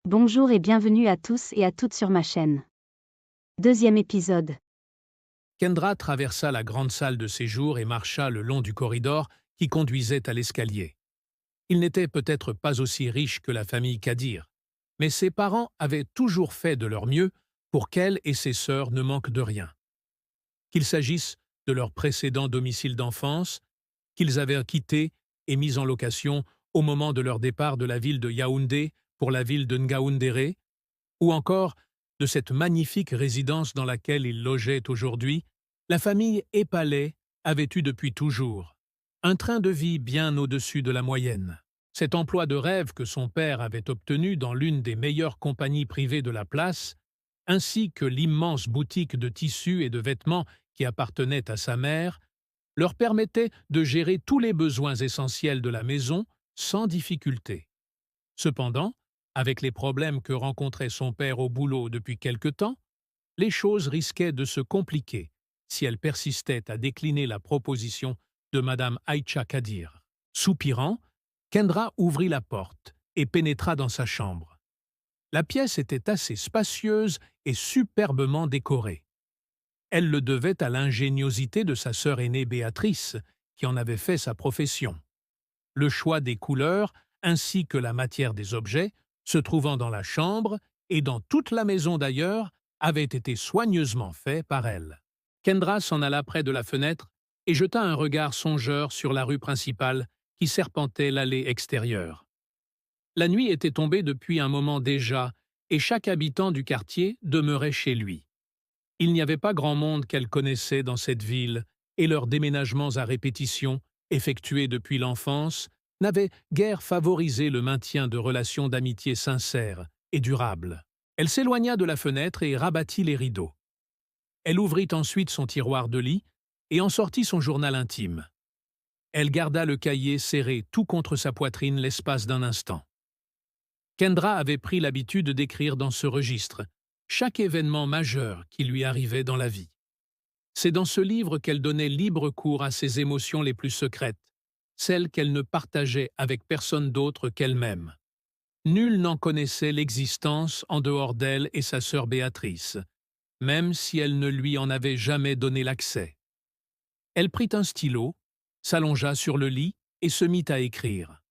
Bonjour et bienvenue à tous et à toutes sur ma chaîne. Deuxième épisode. Kendra traversa la grande salle de séjour et marcha le long du corridor qui conduisait à l'escalier. Il n'était peut-être pas aussi riche que la famille Kadir, mais ses parents avaient toujours fait de leur mieux pour qu'elle et ses sœurs ne manquent de rien. Qu'il s'agisse de leur précédent domicile d'enfance, qu'ils avaient quitté et mis en location au moment de leur départ de la ville de Yaoundé pour la ville de Ngaoundéré, ou encore de cette magnifique résidence dans laquelle ils logeaient aujourd'hui, la famille Epalé avait eu depuis toujours un train de vie bien au-dessus de la moyenne. Cet emploi de rêve que son père avait obtenu dans l'une des meilleures compagnies privées de la place, ainsi que l'immense boutique de tissus et de vêtements qui appartenait à sa mère, leur permettait de gérer tous les besoins essentiels de la maison sans difficulté. Cependant, avec les problèmes que rencontrait son père au boulot depuis quelque temps, les choses risquaient de se compliquer si elle persistait à décliner la proposition de Madame Aïcha Kadir. Soupirant, Kendra ouvrit la porte et pénétra dans sa chambre. La pièce était assez spacieuse et superbement décorée. Elle le devait à l'ingéniosité de sa sœur aînée Béatrice, qui en avait fait sa profession. Le choix des couleurs ainsi que la matière des objets, se trouvant dans la chambre et dans toute la maison d'ailleurs, avait été soigneusement fait par elle. Kendra s'en alla près de la fenêtre et jeta un regard songeur sur la rue principale qui serpentait l'allée extérieure. La nuit était tombée depuis un moment déjà et chaque habitant du quartier demeurait chez lui. Il n'y avait pas grand monde qu'elle connaissait dans cette ville et leurs déménagements à répétition, effectués depuis l'enfance, n'avaient guère favorisé le maintien de relations d'amitié sincères et durables. Elle s'éloigna de la fenêtre et rabattit les rideaux. Elle ouvrit ensuite son tiroir de lit et en sortit son journal intime. Elle garda le cahier serré tout contre sa poitrine l'espace d'un instant. Kendra avait pris l'habitude d'écrire dans ce registre chaque événement majeur qui lui arrivait dans la vie. C'est dans ce livre qu'elle donnait libre cours à ses émotions les plus secrètes, celles qu'elle ne partageait avec personne d'autre qu'elle-même. Nul n'en connaissait l'existence en dehors d'elle et sa sœur Béatrice, même si elle ne lui en avait jamais donné l'accès. Elle prit un stylo, s'allongea sur le lit et se mit à écrire.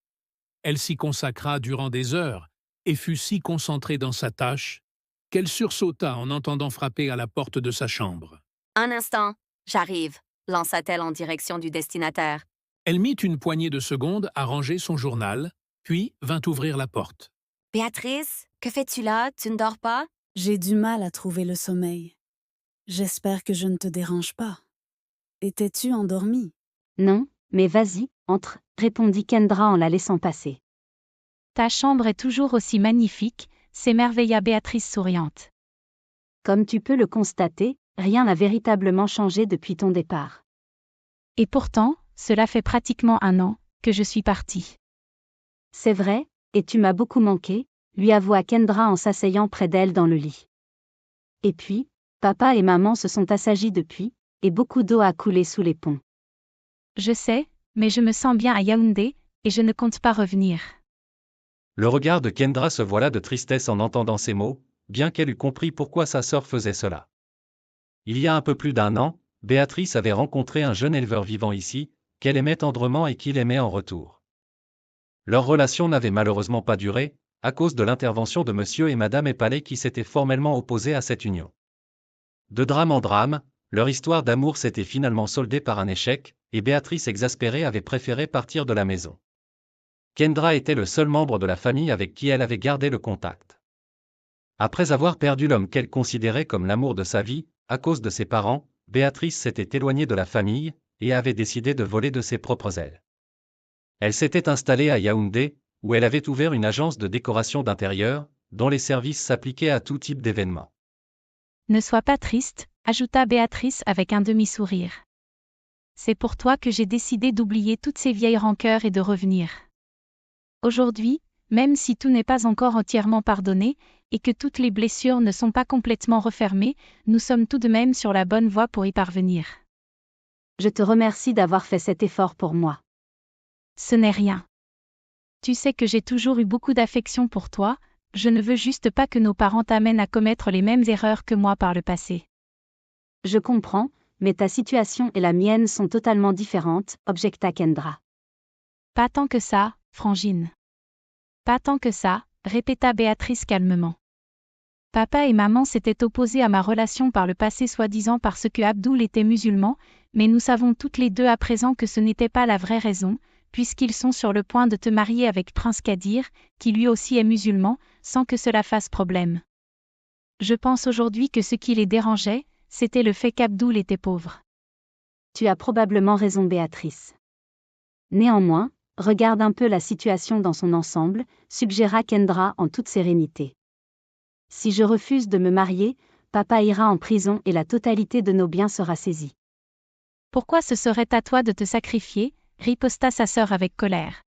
Elle s'y consacra durant des heures et fut si concentrée dans sa tâche qu'elle sursauta en entendant frapper à la porte de sa chambre. « Un instant, j'arrive », lança-t-elle en direction du destinataire. Elle mit une poignée de secondes à ranger son journal, puis vint ouvrir la porte. « Béatrice, que fais-tu là? Tu ne dors pas? » J'ai du mal à trouver le sommeil. J'espère que je ne te dérange pas. Étais-tu endormie? Non, mais vas-y, entre, répondit Kendra en la laissant passer. Ta chambre est toujours aussi magnifique, s'émerveilla Béatrice souriante. Comme tu peux le constater, rien n'a véritablement changé depuis ton départ. Et pourtant, cela fait pratiquement 1 an que je suis partie. C'est vrai, et tu m'as beaucoup manqué, lui avoua Kendra en s'asseyant près d'elle dans le lit. Et puis, papa et maman se sont assagis depuis, et beaucoup d'eau a coulé sous les ponts. Je sais, mais je me sens bien à Yaoundé, et je ne compte pas revenir. Le regard de Kendra se voila de tristesse en entendant ces mots, bien qu'elle eût compris pourquoi sa sœur faisait cela. Il y a un peu plus d'1 an, Béatrice avait rencontré un jeune éleveur vivant ici, qu'elle aimait tendrement et qu'il aimait en retour. Leur relation n'avait malheureusement pas duré, à cause de l'intervention de monsieur et madame Epalé qui s'étaient formellement opposés à cette union. De drame en drame, leur histoire d'amour s'était finalement soldée par un échec, et Béatrice exaspérée avait préféré partir de la maison. Kendra était le seul membre de la famille avec qui elle avait gardé le contact. Après avoir perdu l'homme qu'elle considérait comme l'amour de sa vie, à cause de ses parents, Béatrice s'était éloignée de la famille, et avait décidé de voler de ses propres ailes. Elle s'était installée à Yaoundé, où elle avait ouvert une agence de décoration d'intérieur, dont les services s'appliquaient à tout type d'événements. Ne sois pas triste, ajouta Béatrice avec un demi-sourire. C'est pour toi que j'ai décidé d'oublier toutes ces vieilles rancœurs et de revenir. Aujourd'hui, même si tout n'est pas encore entièrement pardonné, et que toutes les blessures ne sont pas complètement refermées, nous sommes tout de même sur la bonne voie pour y parvenir. Je te remercie d'avoir fait cet effort pour moi. Ce n'est rien. Tu sais que j'ai toujours eu beaucoup d'affection pour toi, je ne veux juste pas que nos parents t'amènent à commettre les mêmes erreurs que moi par le passé. Je comprends, mais ta situation et la mienne sont totalement différentes, objecta Kendra. Pas tant que ça, Frangine. Pas tant que ça, répéta Béatrice calmement. Papa et maman s'étaient opposés à ma relation par le passé soi-disant parce que Abdoul était musulman, mais nous savons toutes les deux à présent que ce n'était pas la vraie raison, puisqu'ils sont sur le point de te marier avec Prince Kadir, qui lui aussi est musulman, sans que cela fasse problème. Je pense aujourd'hui que ce qui les dérangeait, c'était le fait qu'Abdoul était pauvre. Tu as probablement raison, Béatrice. Néanmoins, regarde un peu la situation dans son ensemble, suggéra Kendra en toute sérénité. Si je refuse de me marier, papa ira en prison et la totalité de nos biens sera saisie. Pourquoi ce serait à toi de te sacrifier, riposta sa sœur avec colère.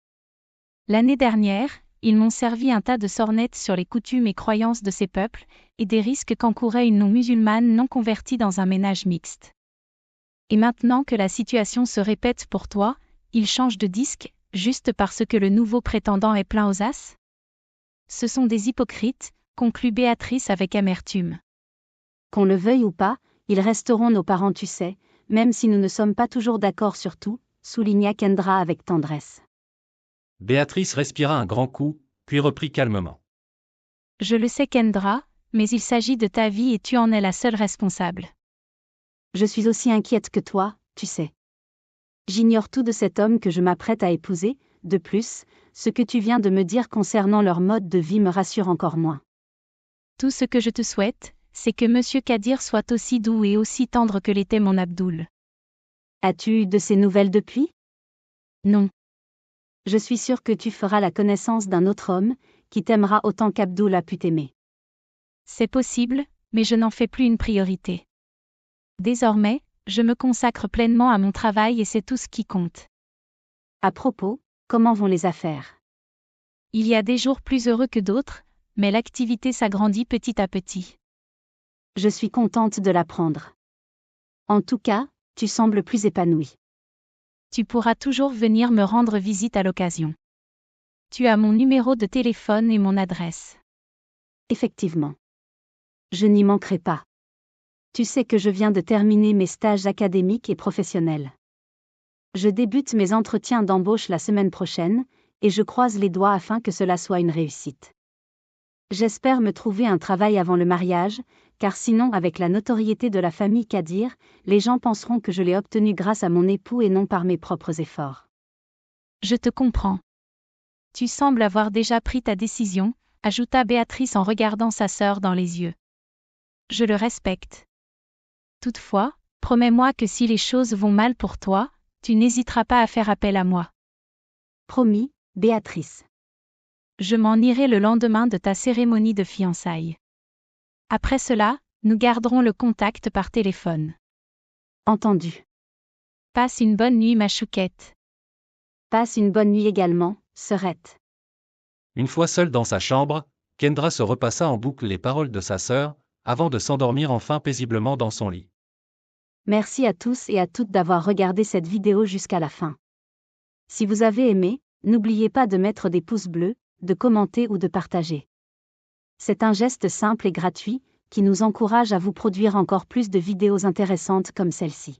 L'année dernière, ils m'ont servi un tas de sornettes sur les coutumes et croyances de ces peuples, et des risques qu'encourait une non-musulmane non convertie dans un ménage mixte. Et maintenant que la situation se répète pour toi, ils changent de disque, juste parce que le nouveau prétendant est plein aux as ? Ce sont des hypocrites, conclut Béatrice avec amertume. Qu'on le veuille ou pas, ils resteront nos parents, tu sais, même si nous ne sommes pas toujours d'accord sur tout, souligna Kendra avec tendresse. Béatrice respira un grand coup, puis reprit calmement. Je le sais Kendra, mais il s'agit de ta vie et tu en es la seule responsable. Je suis aussi inquiète que toi, tu sais. J'ignore tout de cet homme que je m'apprête à épouser, de plus, ce que tu viens de me dire concernant leur mode de vie me rassure encore moins. Tout ce que je te souhaite, c'est que Monsieur Kadir soit aussi doux et aussi tendre que l'était mon Abdoul. As-tu eu de ces nouvelles depuis ? Non. Je suis sûre que tu feras la connaissance d'un autre homme, qui t'aimera autant qu'Abdoul a pu t'aimer. C'est possible, mais je n'en fais plus une priorité. Désormais, je me consacre pleinement à mon travail et c'est tout ce qui compte. À propos, comment vont les affaires ? Il y a des jours plus heureux que d'autres, mais l'activité s'agrandit petit à petit. Je suis contente de l'apprendre. En tout cas, tu sembles plus épanouie. Tu pourras toujours venir me rendre visite à l'occasion. Tu as mon numéro de téléphone et mon adresse. Effectivement. Je n'y manquerai pas. Tu sais que je viens de terminer mes stages académiques et professionnels. Je débute mes entretiens d'embauche la semaine prochaine, et je croise les doigts afin que cela soit une réussite. J'espère me trouver un travail avant le mariage, car sinon avec la notoriété de la famille Kadir, les gens penseront que je l'ai obtenu grâce à mon époux et non par mes propres efforts. Je te comprends. Tu sembles avoir déjà pris ta décision, ajouta Béatrice en regardant sa sœur dans les yeux. Je le respecte. Toutefois, promets-moi que si les choses vont mal pour toi, tu n'hésiteras pas à faire appel à moi. Promis, Béatrice. Je m'en irai le lendemain de ta cérémonie de fiançailles. Après cela, nous garderons le contact par téléphone. Entendu. Passe une bonne nuit ma chouquette. Passe une bonne nuit également, sœurette. Une fois seule dans sa chambre, Kendra se repassa en boucle les paroles de sa sœur, avant de s'endormir enfin paisiblement dans son lit. Merci à tous et à toutes d'avoir regardé cette vidéo jusqu'à la fin. Si vous avez aimé, n'oubliez pas de mettre des pouces bleus, de commenter ou de partager. C'est un geste simple et gratuit, qui nous encourage à vous produire encore plus de vidéos intéressantes comme celle-ci.